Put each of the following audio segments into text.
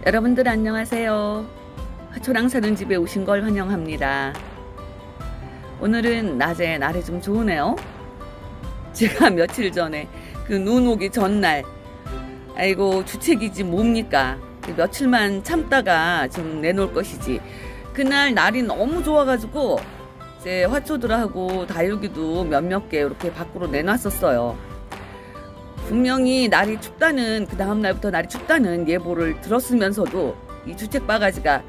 여러분들 안녕하세요. 화초랑 사는 집에 오신 걸 환영합니다. 오늘은 낮에 날이 좀 좋으네요. 제가 며칠 전에 그 눈 오기 전날 아이고 주책이지 뭡니까, 며칠만 참다가 좀 내놓을 것이지, 그날 날이 너무 좋아가지고 이제 화초들하고 다육이도 몇몇 개 이렇게 밖으로 내놨었어요. 분명히 날이 춥다는, 그 다음날부터 날이 춥다는 예보를 들었으면서도 이 주책바가지가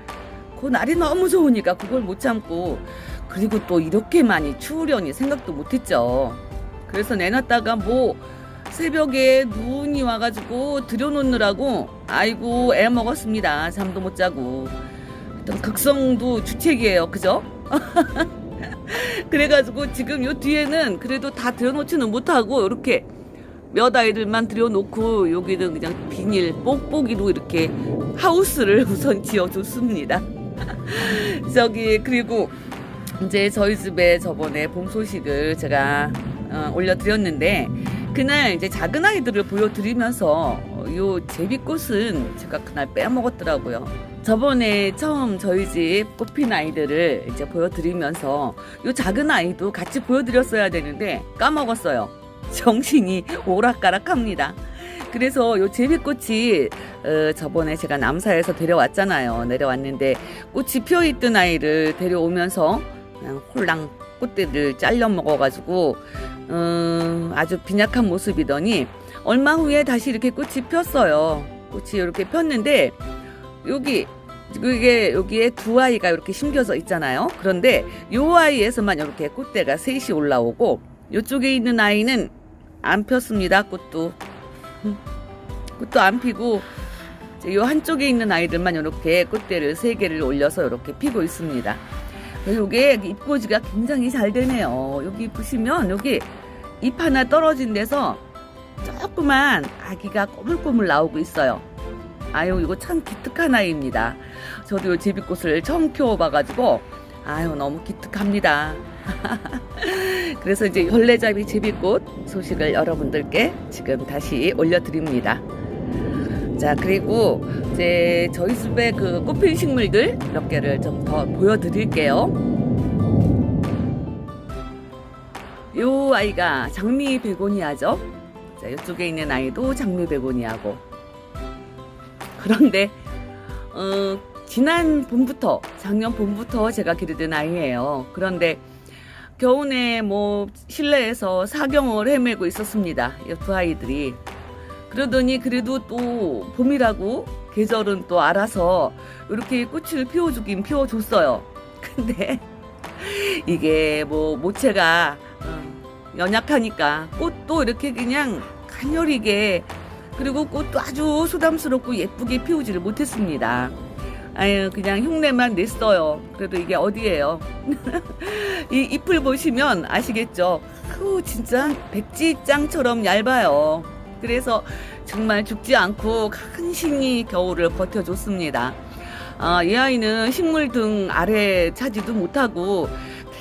그 날이 너무 좋으니까 그걸 못 참고, 그리고 또 이렇게 많이 추우려니 생각도 못했죠. 그래서 내놨다가 뭐 새벽에 눈이 와가지고 들여놓느라고 아이고 애 먹었습니다. 잠도 못 자고. 하여튼 극성도 주책이에요, 그죠? 그래가지고 지금 요 뒤에는 그래도 다 들여놓지는 못하고 이렇게 몇 아이들만 들여놓고 여기는 그냥 비닐 뽁뽁이로 이렇게 하우스를 우선 지어줬습니다. 그리고 이제 저희 집에 저번에 봄 소식을 제가 올려드렸는데, 그날 이제 작은 아이들을 보여드리면서 요 제비꽃은 제가 그날 빼먹었더라고요. 저번에 처음 저희 집 꽃핀 아이들을 이제 보여드리면서 요 작은 아이도 같이 보여드렸어야 되는데 까먹었어요. 정신이 오락가락합니다. 그래서 요 제비꽃이 저번에 제가 남사에서 데려왔잖아요. 내려왔는데 꽃이 피어있던 아이를 데려오면서 그냥 홀랑 꽃대를 잘려 먹어가지고 아주 빈약한 모습이더니 얼마 후에 다시 이렇게 꽃이 폈어요. 꽃이 이렇게 폈는데 여기에 두 아이가 이렇게 심겨져 있잖아요. 그런데 요 아이에서만 이렇게 꽃대가 셋이 올라오고 요쪽에 있는 아이는 안 폈습니다. 꽃도 안 피고 요 한쪽에 있는 아이들만 이렇게 꽃대를 3개를 올려서 이렇게 피고 있습니다. 요게 잎꽂이가 굉장히 잘 되네요. 여기 보시면 여기 잎 하나 떨어진 데서 조그만 아기가 꼬물꼬물 나오고 있어요. 아유, 이거 참 기특한 아이입니다. 저도 요 제비꽃을 처음 키워봐가지고 아유, 너무 기특합니다. 그래서 이제 걸레잡이 제비꽃 소식을 여러분들께 지금 다시 올려드립니다. 자, 그리고 이제 저희 집에 그 꽃핀 식물들 몇 개를 좀 더 보여드릴게요. 요 아이가 장미 베고니아죠. 자, 이쪽에 있는 아이도 장미 베고니아고. 그런데 지난 봄부터, 작년 봄부터 제가 기르던 아이예요. 그런데 겨우내 뭐 실내에서 사경을 헤매고 있었습니다. 이 두 아이들이. 그러더니 그래도 또 봄이라고 계절은 또 알아서 이렇게 꽃을 피워주긴 피워줬어요. 근데 이게 뭐 모체가 연약하니까 꽃도 이렇게 그냥 가녀리게, 그리고 꽃도 아주 소담스럽고 예쁘게 피우지를 못했습니다. 아유, 그냥 흉내만 냈어요. 그래도 이게 어디예요? 이 잎을 보시면 아시겠죠? 진짜 백지장처럼 얇아요. 그래서 정말 죽지 않고 간신히 겨울을 버텨줬습니다. 이 아이는 식물 등 아래 차지도 못하고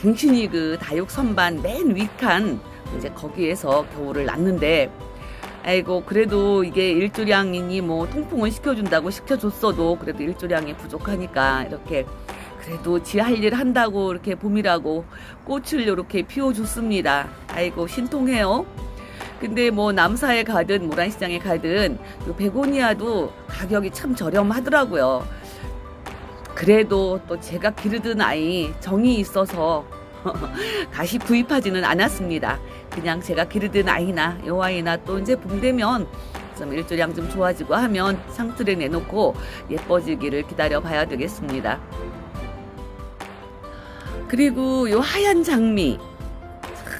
갱신히 그 다육 선반 맨 윗칸 이제 거기에서 겨울을 났는데, 아이고 그래도 이게 일조량이니 뭐 통풍을 시켜준다고 시켜줬어도 그래도 일조량이 부족하니까 이렇게 그래도 지 할 일 한다고 이렇게 봄이라고 꽃을 이렇게 피워줬습니다. 아이고 신통해요. 근데 뭐 남사에 가든 모란시장에 가든 요 베고니아도 가격이 참 저렴하더라고요. 그래도 또 제가 기르던 아이 정이 있어서 다시 구입하지는 않았습니다. 그냥 제가 기르던 아이나 요 아이나 또 이제 봄 되면 좀 일조량 좀 좋아지고 하면 상틀에 내놓고 예뻐지기를 기다려 봐야 되겠습니다. 그리고 요 하얀 장미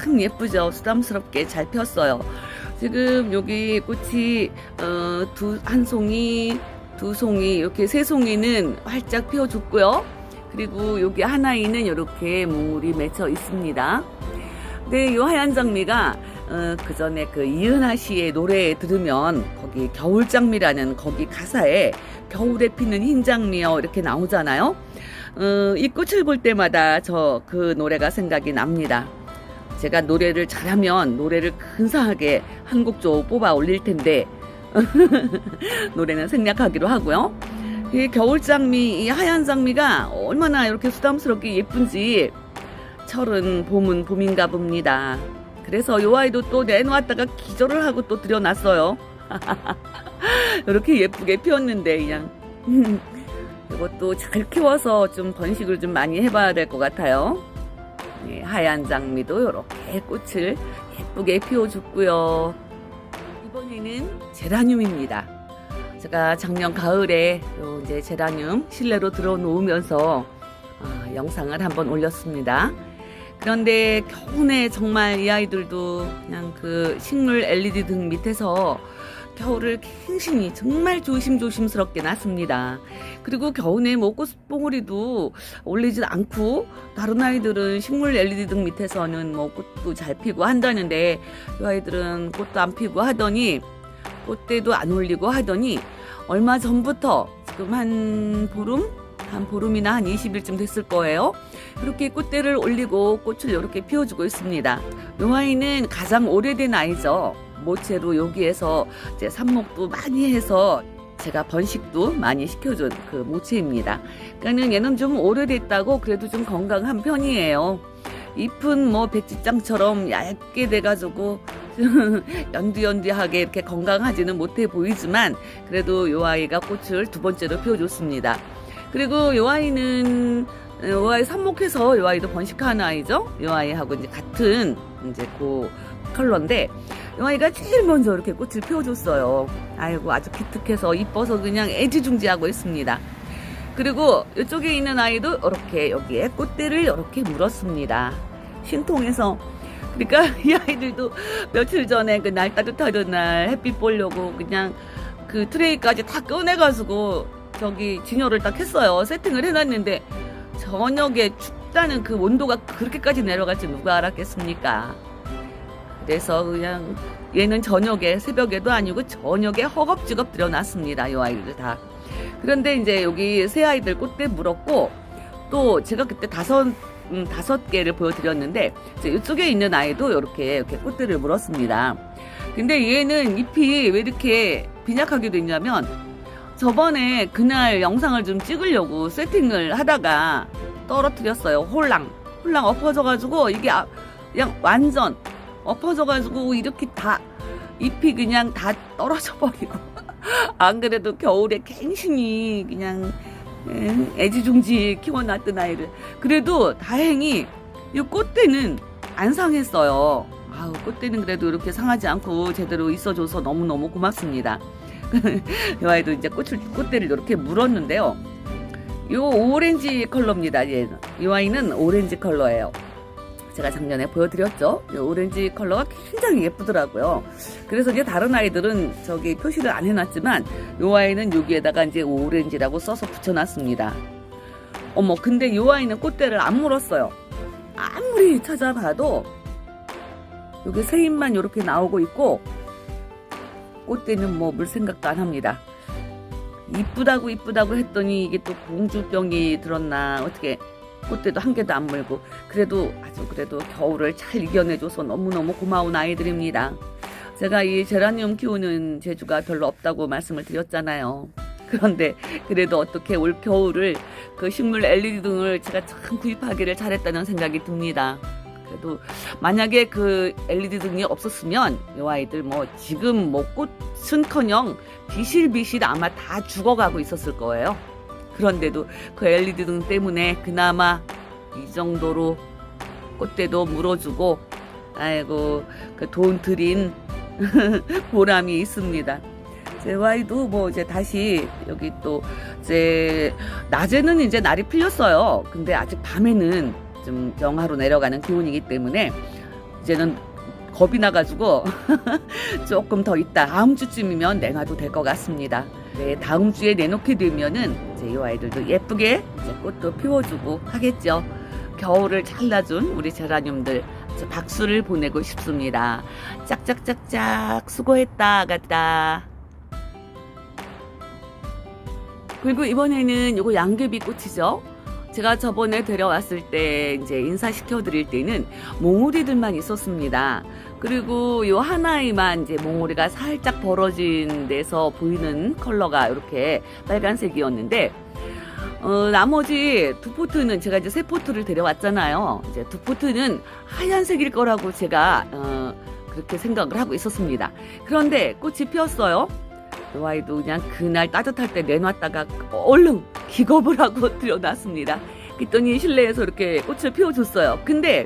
참 예쁘죠? 수담스럽게 잘 폈어요. 지금 여기 꽃이 한 송이, 두 송이, 이렇게 세 송이는 활짝 피워줬고요. 그리고 여기 하나에는 이렇게 물이 맺혀 있습니다. 근데 이 하얀 장미가 그 전에 그 이은하 씨의 노래 들으면 거기 겨울장미라는 거기 가사에 겨울에 피는 흰 장미여 이렇게 나오잖아요. 이 꽃을 볼 때마다 저 그 노래가 생각이 납니다. 제가 노래를 잘하면 노래를 근사하게 한 곡 좀 뽑아 올릴 텐데 노래는 생략하기로 하고요. 이 겨울장미, 이 하얀 장미가 얼마나 이렇게 수담스럽게 예쁜지 철은 봄은 봄인가 봅니다. 그래서 요 아이도 또 내놓았다가 기절을 하고 또 들여놨어요. 이렇게 예쁘게 피었는데 그냥 이것도 잘 키워서 좀 번식을 좀 많이 해봐야 될 것 같아요. 네, 하얀 장미도 이렇게 꽃을 예쁘게 피워줬고요. 이번에는 제라늄입니다. 제가 작년 가을에 요 이제 제라늄 실내로 들어놓으면서 영상을 한번 올렸습니다. 그런데 겨우내 정말 이 아이들도 그냥 그 식물 LED 등 밑에서 겨울을 갱신히 정말 조심조심스럽게 놨습니다. 그리고 겨우내 뭐 꽃봉오리도 올리지 않고 다른 아이들은 식물 LED 등 밑에서는 뭐 꽃도 잘 피고 한다는데 이 아이들은 꽃도 안 피고 하더니 꽃대도 안 올리고 하더니 얼마 전부터 지금 한 보름이나 한 20일쯤 됐을 거예요. 이렇게 꽃대를 올리고 꽃을 이렇게 피워주고 있습니다. 이 아이는 가장 오래된 아이죠. 모체로 여기에서 이제 삽목도 많이 해서 제가 번식도 많이 시켜준 그 모체입니다. 그러니까는 얘는 좀 오래됐다고 그래도 좀 건강한 편이에요. 잎은 뭐 백지장처럼 얇게 돼가지고 연두연두하게 이렇게 건강하지는 못해 보이지만 그래도 요 아이가 꽃을 두 번째로 피워줬습니다. 그리고 요 아이는 요 아이 삽목해서 요 아이도 번식하는 아이죠. 요 아이하고 이제 같은 이제 그 컬러인데 요 아이가 제일 먼저 이렇게 꽃을 피워줬어요. 아이고 아주 기특해서 이뻐서 그냥 애지중지하고 있습니다. 그리고 이쪽에 있는 아이도 이렇게 여기에 꽃대를 이렇게 물었습니다. 신통해서. 그러니까 이 아이들도 며칠 전에 그 날 따뜻하던 날 햇빛 보려고 그냥 그 트레이까지 다 꺼내가지고 저기 진열을 딱 했어요. 세팅을 해놨는데 저녁에 춥다는 그 온도가 그렇게까지 내려갈지 누가 알았겠습니까? 그래서 그냥 얘는 저녁에 새벽에도 아니고 저녁에 허겁지겁 들여놨습니다. 이 아이들 다. 그런데 이제 여기 새 아이들 꽃대 물었고 또 제가 그때 다섯 개를 보여드렸는데 이쪽에 있는 아이도 이렇게 꽃대를 물었습니다. 근데 얘는 잎이 왜 이렇게 빈약하게 됐냐면 저번에 그날 영상을 좀 찍으려고 세팅을 하다가 떨어뜨렸어요. 홀랑 엎어져가지고 이게 그냥 완전 엎어져가지고 이렇게 다 잎이 그냥 다 떨어져 버리고 안 그래도 겨울에 갱신히 그냥 애지중지 키워놨던 아이를 그래도 다행히 이 꽃대는 안 상했어요. 아우 꽃대는 그래도 이렇게 상하지 않고 제대로 있어줘서 너무너무 고맙습니다. 이 아이도 이제 꽃대를 이렇게 물었는데요. 요 오렌지 컬러입니다. 이 아이는 오렌지 컬러예요. 제가 작년에 보여드렸죠. 이 오렌지 컬러가 굉장히 예쁘더라고요. 그래서 이제 다른 아이들은 저기 표시를 안 해놨지만 이 아이는 여기에다가 이제 오렌지라고 써서 붙여놨습니다. 어머, 근데 이 아이는 꽃대를 안 물었어요. 아무리 찾아봐도 여기 새 잎만 이렇게 나오고 있고 꽃대는 뭐 물 생각도 안 합니다. 이쁘다고 했더니 이게 또 공주병이 들었나 어떻게 꽃대도 한 개도 안 물고 그래도 겨울을 잘 이겨내줘서 너무너무 고마운 아이들입니다. 제가 이 제라늄 키우는 재주가 별로 없다고 말씀을 드렸잖아요. 그런데 그래도 어떻게 올 겨울을 그 식물 LED 등을 제가 참 구입하기를 잘했다는 생각이 듭니다. 그래도 만약에 그 LED 등이 없었으면 이 아이들 뭐 지금 뭐 꽃은커녕 비실비실 아마 다 죽어가고 있었을 거예요. 그런데도 그 LED 등 때문에 그나마 이 정도로 꽃대도 물어주고 아이고 그 돈 들인 보람이 있습니다. 제 아이도 뭐 이제 다시 여기 또 이제 낮에는 이제 날이 풀렸어요. 근데 아직 밤에는 좀 영하로 내려가는 기온이기 때문에 이제는 겁이 나가지고 조금 더 있다 다음 주쯤이면 내놔도 될 것 같습니다. 네, 다음 주에 내놓게 되면은 이제 이 아이들도 예쁘게 이제 꽃도 피워주고 하겠죠. 겨울을 잘라준 우리 제라늄들 박수를 보내고 싶습니다. 짝짝짝짝 수고했다 아가들아. 그리고 이번에는 요거 양귀비 꽃이죠. 제가 저번에 데려왔을 때 이제 인사시켜 드릴 때는 몽우리들만 있었습니다. 그리고 요 하나에만 이제 몽우리가 살짝 벌어진 데서 보이는 컬러가 이렇게 빨간색이었는데, 나머지 두 포트는 제가 이제 세 포트를 데려왔잖아요. 이제 두 포트는 하얀색일 거라고 제가, 그렇게 생각을 하고 있었습니다. 그런데 꽃이 피었어요. 이 아이도 그냥 그날 따뜻할 때 내놨다가 얼른 기겁을 하고 들여놨습니다. 그랬더니 실내에서 이렇게 꽃을 피워줬어요. 근데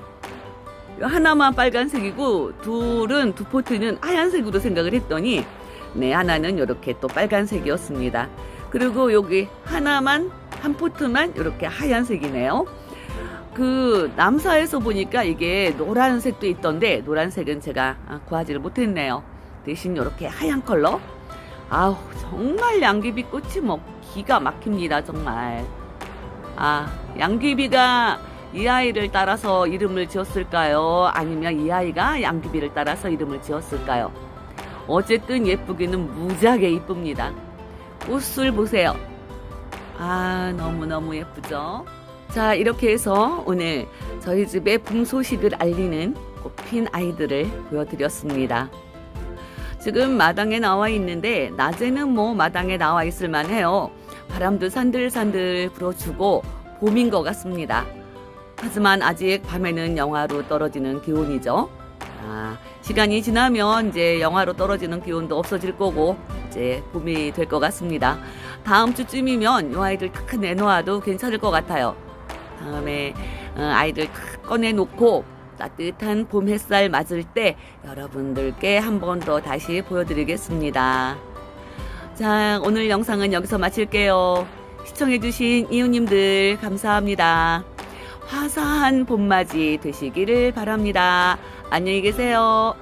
하나만 빨간색이고 두 포트는 하얀색으로 생각을 했더니 네, 하나는 이렇게 또 빨간색이었습니다. 그리고 여기 한 포트만 이렇게 하얀색이네요. 그 남사에서 보니까 이게 노란색도 있던데 노란색은 제가 구하지를 못했네요. 대신 이렇게 하얀 컬러. 아우, 정말 양귀비 꽃이 뭐 기가 막힙니다, 정말. 양귀비가 이 아이를 따라서 이름을 지었을까요? 아니면 이 아이가 양귀비를 따라서 이름을 지었을까요? 어쨌든 예쁘기는 무지하게 이쁩니다. 꽃을 보세요. 너무너무 예쁘죠? 자, 이렇게 해서 오늘 저희 집의 봄 소식을 알리는 꽃핀 아이들을 보여드렸습니다. 지금 마당에 나와 있는데 낮에는 뭐 마당에 나와 있을 만해요. 바람도 산들산들 불어주고 봄인 것 같습니다. 하지만 아직 밤에는 영하로 떨어지는 기온이죠. 시간이 지나면 이제 영하로 떨어지는 기온도 없어질 거고 이제 봄이 될 것 같습니다. 다음 주쯤이면 이 아이들 탁 내놓아도 괜찮을 것 같아요. 다음에 아이들 탁 꺼내놓고 따뜻한 봄 햇살 맞을 때 여러분들께 한 번 더 다시 보여드리겠습니다. 자, 오늘 영상은 여기서 마칠게요. 시청해주신 이웃님들 감사합니다. 화사한 봄맞이 되시기를 바랍니다. 안녕히 계세요.